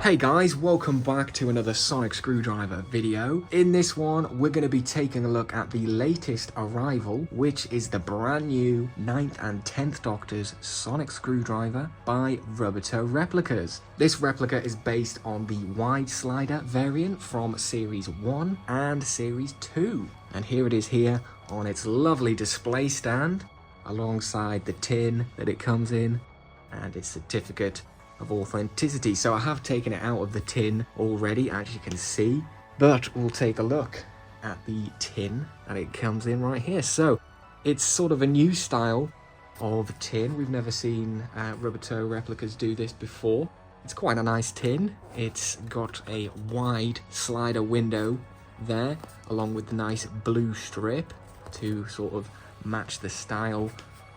Hey guys, welcome back to another sonic screwdriver video. In this one, we're going to be taking a look at the latest arrival, which is the brand new 9th and 10th Doctor's sonic screwdriver by Rubbertoe Replicas. This replica is based on the wide slider variant from Series 1 and Series 2. And here it is here on its lovely display stand, alongside the tin that it comes in and its certificate of authenticity. So I have taken it out of the tin already, as you can see, but we'll take a look at the tin and it comes in right here. So it's sort of a new style of tin. We've never seen Rubbertoe Replicas do this before. It's quite a nice tin. It's got a wide slider window there, along with the nice blue strip to sort of match the style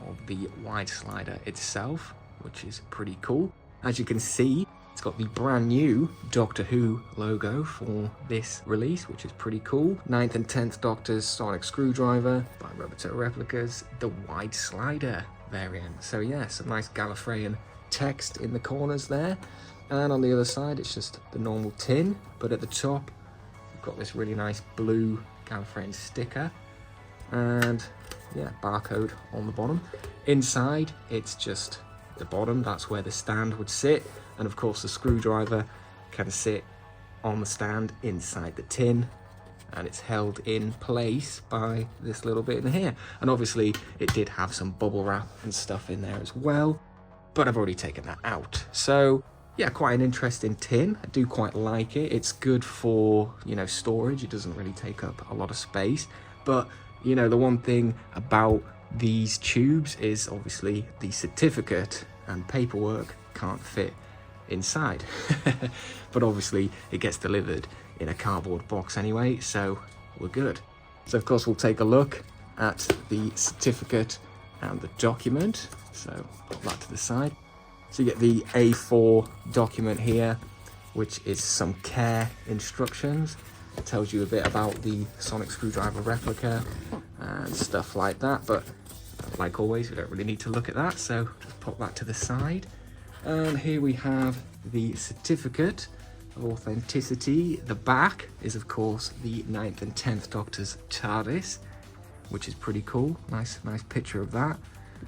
of the wide slider itself, which is pretty cool. As you can see, it's got the brand new Doctor Who logo for this release, which is pretty cool. 9th and 10th Doctor's sonic screwdriver by Rubbertoe Replicas, the wide slider variant. So yeah, some nice Gallifreyan text in the corners there. And on the other side, it's just the normal tin. But at the top, we've got this really nice blue Gallifreyan sticker. And yeah, barcode on the bottom. Inside, it's just the bottom, that's where the stand would sit, and of course the screwdriver can sit on the stand inside the tin, and it's held in place by this little bit in here. And obviously it did have some bubble wrap and stuff in there as well, but I've already taken that out. So yeah, quite an interesting tin. I do quite like it. It's good for, you know, storage. It doesn't really take up a lot of space, but you know, the one thing about these tubes is obviously the certificate and paperwork can't fit inside. But obviously it gets delivered in a cardboard box anyway, so we're good. So of course we'll take a look at the certificate and the document. So put that to the side. So you get the A4 document here, which is some care instructions. It tells you a bit about the sonic screwdriver replica and stuff like that, but like always, we don't really need to look at that, so just pop that to the side. And here we have the certificate of authenticity. The back is of course the 9th and 10th Doctor's TARDIS, which is pretty cool. Nice picture of that.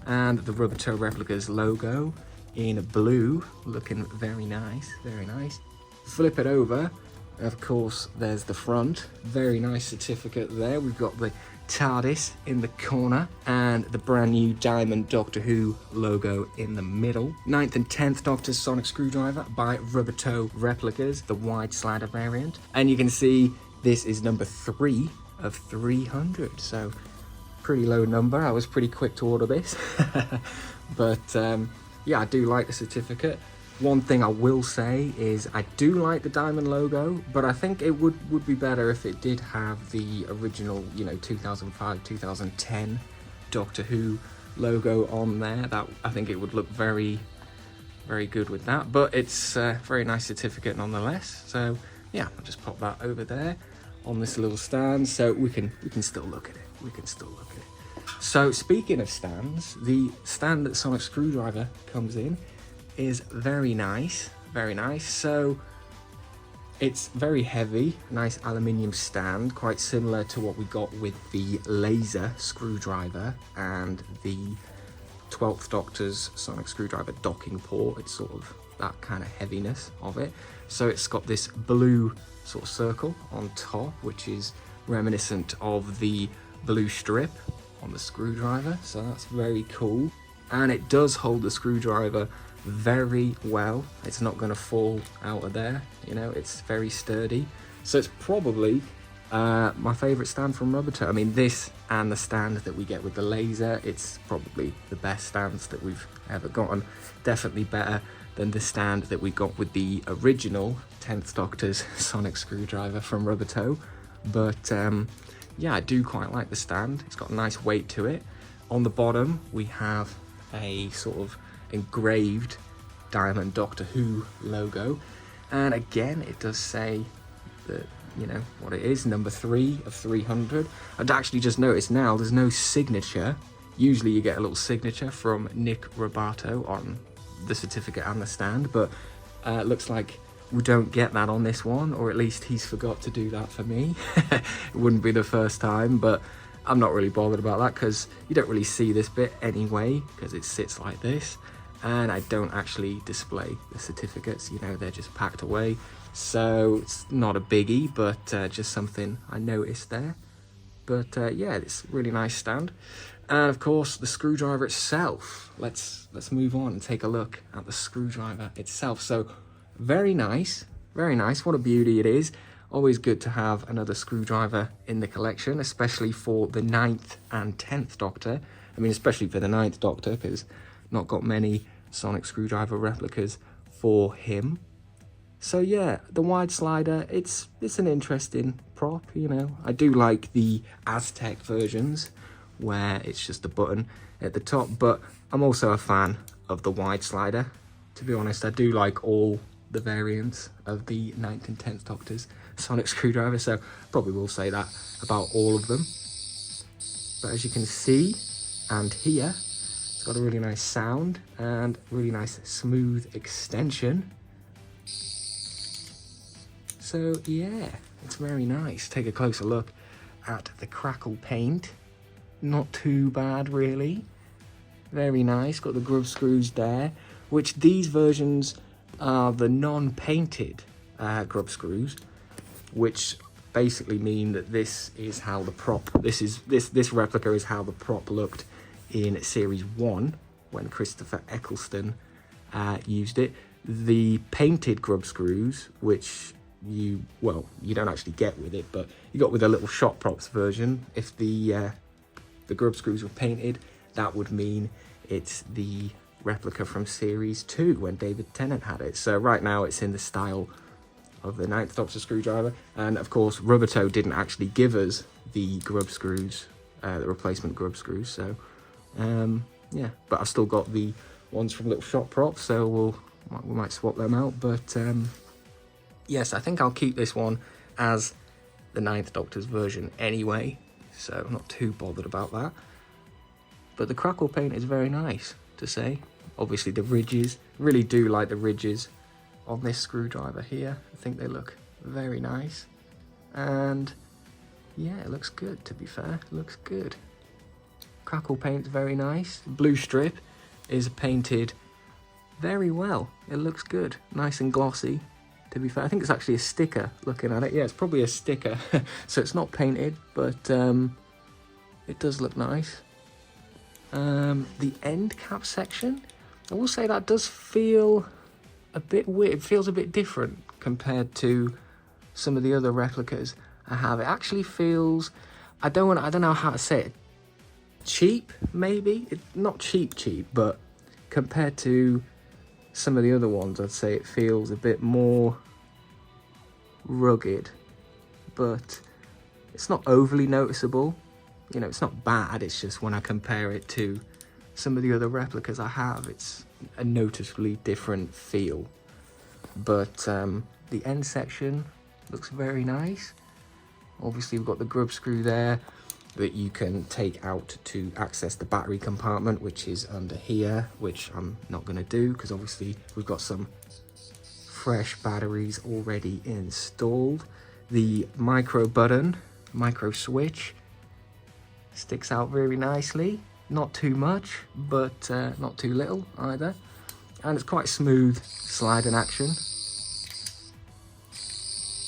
And the Rubbertoe Replicas logo in blue, looking very nice, very nice. Flip it over, of course there's the front. Very nice certificate there. We've got the TARDIS in the corner and the brand new diamond Doctor Who logo in the middle. 9th and 10th Doctor's sonic screwdriver by Rubbertoe Replicas, the wide slider variant. And you can see this is number 3 of 300, so pretty low number. I was pretty quick to order this. But yeah, I do like the certificate. One thing I will say is I do like the diamond logo, but I think it would be better if it did have the original, you know, 2005, 2010 Doctor Who logo on there. That I think it would look very, very good with that. But it's a very nice certificate nonetheless. So yeah, I'll just pop that over there on this little stand, so we can still look at it. We can still look at it. So speaking of stands, the stand that Sonic Screwdriver comes in is very nice, very nice. So it's very heavy, nice aluminium stand, quite similar to what we got with the laser screwdriver and the 12th Doctor's sonic screwdriver docking port. It's sort of that kind of heaviness of it. So it's got this blue sort of circle on top, which is reminiscent of the blue strip on the screwdriver, so that's very cool. And it does hold the screwdriver very well. It's not going to fall out of there, you know, it's very sturdy. So it's probably my favorite stand from Rubbertoe. I mean, this and the stand that we get with the laser, it's probably the best stands that we've ever gotten. Definitely better than the stand that we got with the original 10th Doctor's sonic screwdriver from Rubbertoe. But yeah, I do quite like the stand. It's got a nice weight to it. On the bottom we have a sort of engraved diamond Doctor Who logo, and again it does say that, you know, what it is, number 3 of 300. I'd actually just noticed now there's no signature. Usually you get a little signature from Nick Rubbertoe on the certificate and the stand, but it looks like we don't get that on this one, or at least he's forgot to do that for me. It wouldn't be the first time, but I'm not really bothered about that because you don't really see this bit anyway because it sits like this, and I don't actually display the certificates, you know, they're just packed away. So it's not a biggie, but just something I noticed there. But yeah, it's a really nice stand. And of course, the screwdriver itself. Let's move on and take a look at the screwdriver itself. So very nice, very nice. What a beauty it is. Always good to have another screwdriver in the collection, especially for the 9th and 10th Doctor. I mean, especially for the 9th Doctor, because not got many sonic screwdriver replicas for him. So yeah, the wide slider, it's an interesting prop, you know. I do like the Aztec versions where it's just a button at the top, but I'm also a fan of the wide slider. To be honest, I do like all the variants of the 9th and 10th Doctor's sonic screwdriver, so probably will say that about all of them. But as you can see and hear, it's got a really nice sound and really nice smooth extension. So yeah, it's very nice. Take a closer look at the crackle paint. Not too bad really. Very nice. Got the grub screws there, which these versions are the non-painted grub screws, which basically mean that this is how the prop, this replica is how the prop looked in series 1 when Christopher Eccleston used it. The painted grub screws, which you don't actually get with it, but you got with a little shot props version. If the grub screws were painted, that would mean it's the replica from series 2 when David Tennant had it. So right now it's in the style of the 9th Doctor screwdriver, and of course Rubbertoe didn't actually give us the grub screws, the replacement grub screws, so yeah, but I've still got the ones from little shot props, so we might swap them out. But yes, I think I'll keep this one as the 9th Doctor's version anyway, so I'm not too bothered about that. But the crackle paint is very nice to say. Obviously the ridges, really do like the ridges on this screwdriver here. I think they look very nice, and yeah, it looks good, to be fair. It looks good. Crackle paint's very nice. Blue strip is painted very well. It looks good, nice and glossy, to be fair. I think it's actually a sticker looking at it. Yeah, it's probably a sticker. So it's not painted, but it does look nice. The end cap section, I will say that does feel a bit weird. It feels a bit different compared to some of the other replicas I have. It actually feels, I don't know how to say it, cheap maybe. Not cheap, but compared to some of the other ones, I'd say it feels a bit more rugged, but it's not overly noticeable. You know, it's not bad, it's just when I compare it to some of the other replicas I have, it's a noticeably different feel. But the end section looks very nice. Obviously we've got the grub screw there that you can take out to access the battery compartment, which is under here, which I'm not going to do because obviously we've got some fresh batteries already installed. The micro button, micro switch, sticks out very nicely. Not too much, but not too little either. And it's quite smooth sliding action.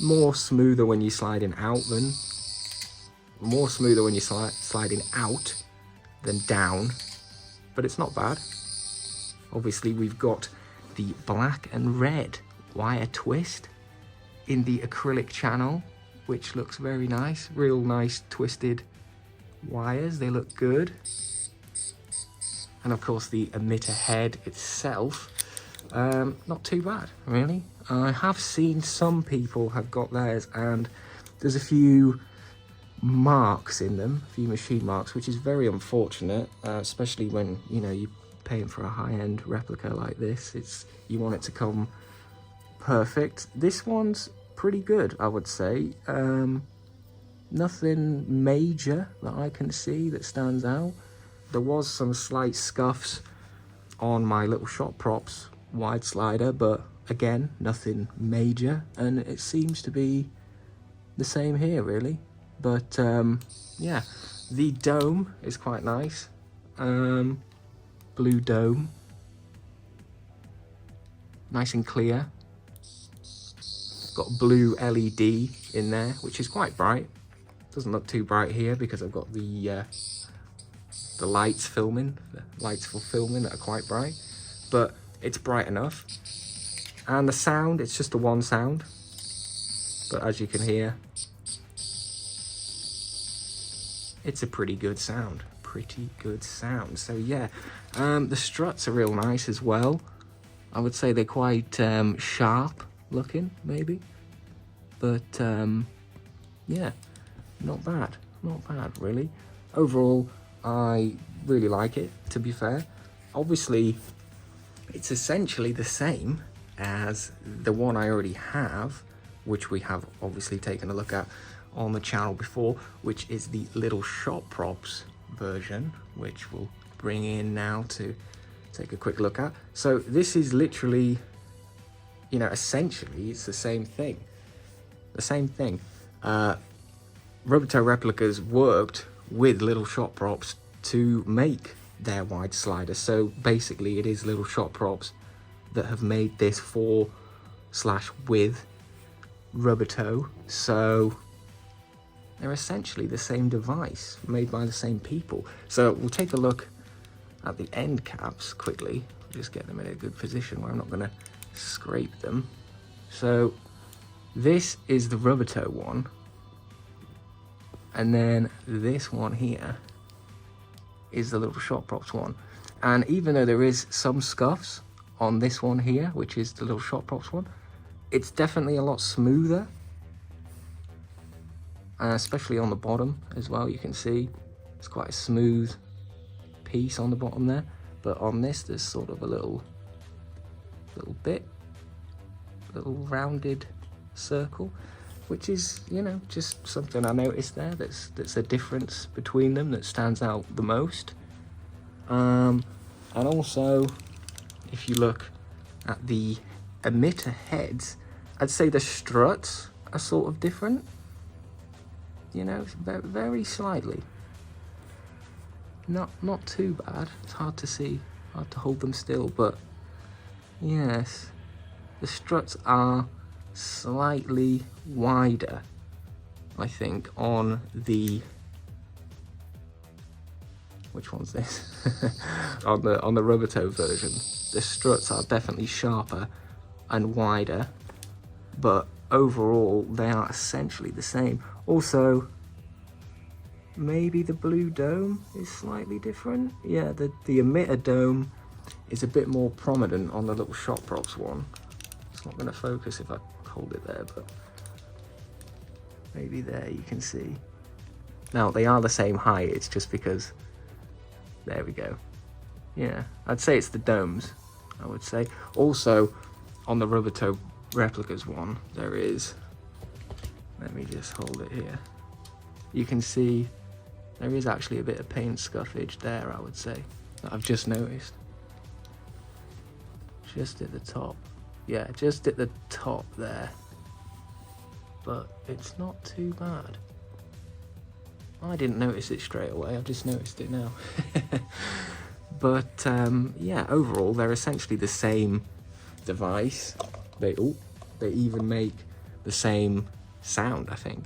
More smoother when you're sliding out than down, but it's not bad. Obviously we've got the black and red wire twist in the acrylic channel, which looks very nice. Real nice twisted wires, they look good. And of course the emitter head itself, not too bad really. I have seen some people have got theirs and there's a few marks in them, a few machine marks, which is very unfortunate, especially when, you know, you're paying for a high-end replica like this. You want it to come perfect. This one's pretty good, I would say. Nothing major that I can see that stands out. There was some slight scuffs on my little shot props wide slider, but again, nothing major, and it seems to be the same here really. But yeah, the dome is quite nice. Blue dome, nice and clear. Got blue LED in there, which is quite bright. Doesn't look too bright here because I've got the lights filming, the lights for filming that are quite bright, but it's bright enough. And the sound, it's just a one sound, but as you can hear, it's a pretty good sound. So yeah, the struts are real nice as well. I would say they're quite sharp looking, maybe, but yeah, not bad really. Overall, I really like it, to be fair. Obviously, it's essentially the same as the one I already have, which we have obviously taken a look at on the channel before, which is the little shop props version, which we'll bring in now to take a quick look at. So this is literally, you know, essentially it's the same thing. Rubbertoe Replicas worked with little shop props to make their wide slider. So basically it is little shop props that have made this for / with Rubbertoe. So they're essentially the same device made by the same people. So we'll take a look at the end caps quickly, just get them in a good position where I'm not going to scrape them. So this is the Rubbertoe one, and then this one here is the little shop props one. And even though there is some scuffs on this one here, which is the little shop props one, it's definitely a lot smoother, especially on the bottom as well. You can see it's quite a smooth piece on the bottom there, but on this there's sort of a little rounded circle, which is, you know, just something I noticed there. That's a difference between them that stands out the most. And also, if you look at the emitter heads, I'd say the struts are sort of different, you know, very slightly. Not too bad. It's hard to see, hard to hold them still, but yes, the struts are slightly wider, I think, on the, which one's this? on the Rubbertoe version. The struts are definitely sharper and wider, but overall they are essentially the same. Also, maybe the blue dome is slightly different. Yeah, the emitter dome is a bit more prominent on the little shop props one. It's not going to focus if I hold it there, but maybe there you can see. Now, they are the same height, it's just because, there we go. Yeah, I'd say it's the domes, I would say. Also, on the Rubbertoe Replicas one, there is, let me just hold it here. You can see there is actually a bit of paint scuffage there, I would say, that I've just noticed. Just at the top. Yeah, just at the top there. But it's not too bad. I didn't notice it straight away, I've just noticed it now. But yeah, overall they're essentially the same device. They even make the same sound, I think.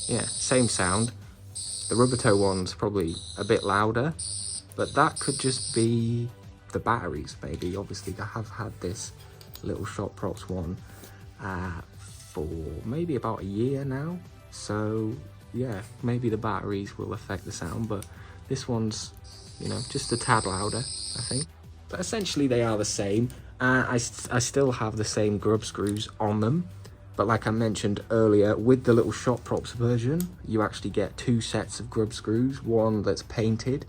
Yeah, same sound. The Rubbertoe one's probably a bit louder, but that could just be the batteries, maybe. Obviously, I have had this little shop props one for maybe about a year now. So yeah, maybe the batteries will affect the sound, but this one's, you know, just a tad louder, I think. But essentially they are the same. I still have the same grub screws on them. But like I mentioned earlier, with the little shop props version, you actually get 2 sets of grub screws. One that's painted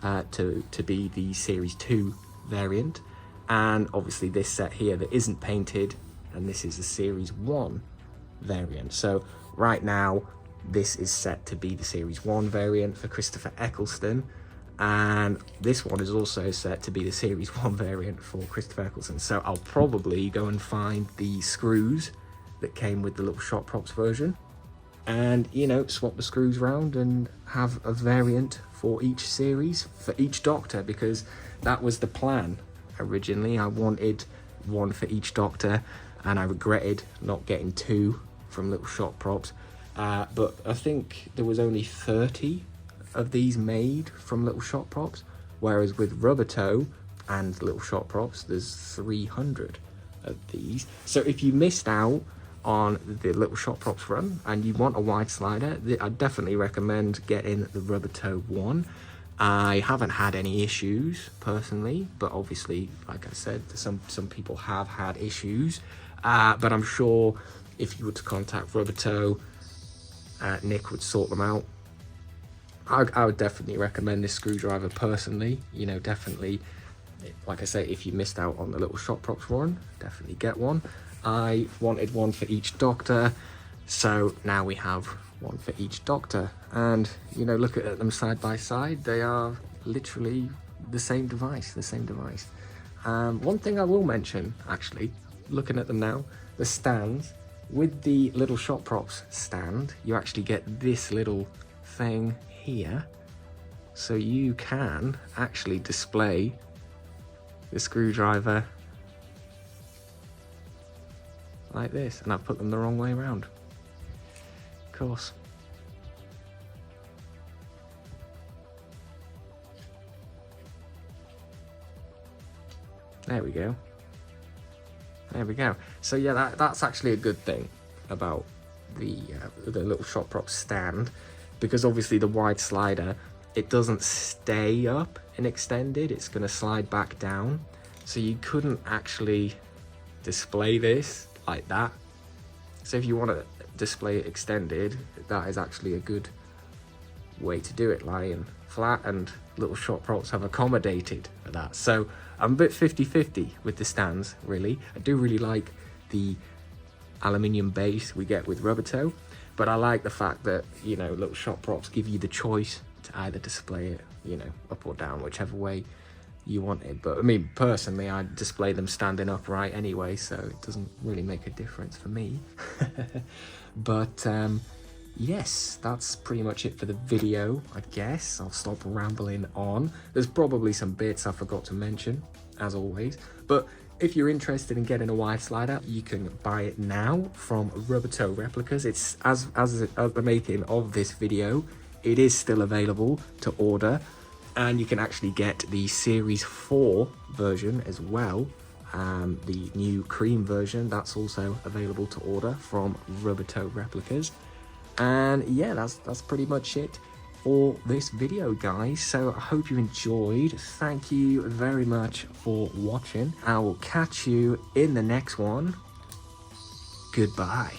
to be the Series 2 variant, and obviously this set here that isn't painted, and this is the Series 1 variant. So right now, this is set to be the Series 1 variant for Christopher Eccleston, And this one is also set to be the Series 1 variant for Christopher Eccleston. So I'll probably go and find the screws that came with the little shot props version. And, you know, swap the screws around and have a variant for each series, for each Doctor, because that was the plan originally. I wanted one for each Doctor, and I regretted not getting two from little shot props. But I think there was only 30 of these made from little shot props, whereas with Rubbertoe and little shot props, there's 300 of these. So if you missed out on the little shot props run and you want a wide slider, I definitely recommend getting the Rubbertoe one. I haven't had any issues personally, but obviously, like I said, some people have had issues. But I'm sure if you were to contact Rubbertoe, Nick would sort them out. I would definitely recommend this screwdriver personally. You know, definitely, like I say, if you missed out on the little shot props one, definitely get one. I wanted one for each Doctor, so now we have one for each Doctor. And, you know, look at them side by side. They are literally the same device, One thing I will mention, actually, looking at them now, the stands. With the little shot props stand, you actually get this little thing here, so you can actually display the screwdriver like this. And I've put them the wrong way around, of course. There we go. There we go. So yeah, that's actually a good thing about the little shot prop stand, because obviously the wide slider, it doesn't stay up and extended, it's going to slide back down. So you couldn't actually display this like that. So if you want to display it extended, that is actually a good way to do it, lying flat, and little shot props have accommodated for that. So I'm a bit 50-50 with the stands, really. I do really like the aluminium base we get with Rubbertoe, but I like the fact that, you know, little shot props give you the choice to either display it, you know, up or down, whichever way you want it. But I mean, personally, I display them standing upright anyway, so it doesn't really make a difference for me. But yes, that's pretty much it for the video, I guess. I'll stop rambling on. There's probably some bits I forgot to mention, as always. But if you're interested in getting a wide slider, you can buy it now from Rubbertoe Replicas. It's, as the making of this video, it is still available to order. And you can actually get the Series 4 version as well. The new cream version, that's also available to order from Rubbertoe Replicas. And yeah, that's pretty much it for this video, guys. So I hope you enjoyed. Thank you very much for watching. I will catch you in the next one. Goodbye.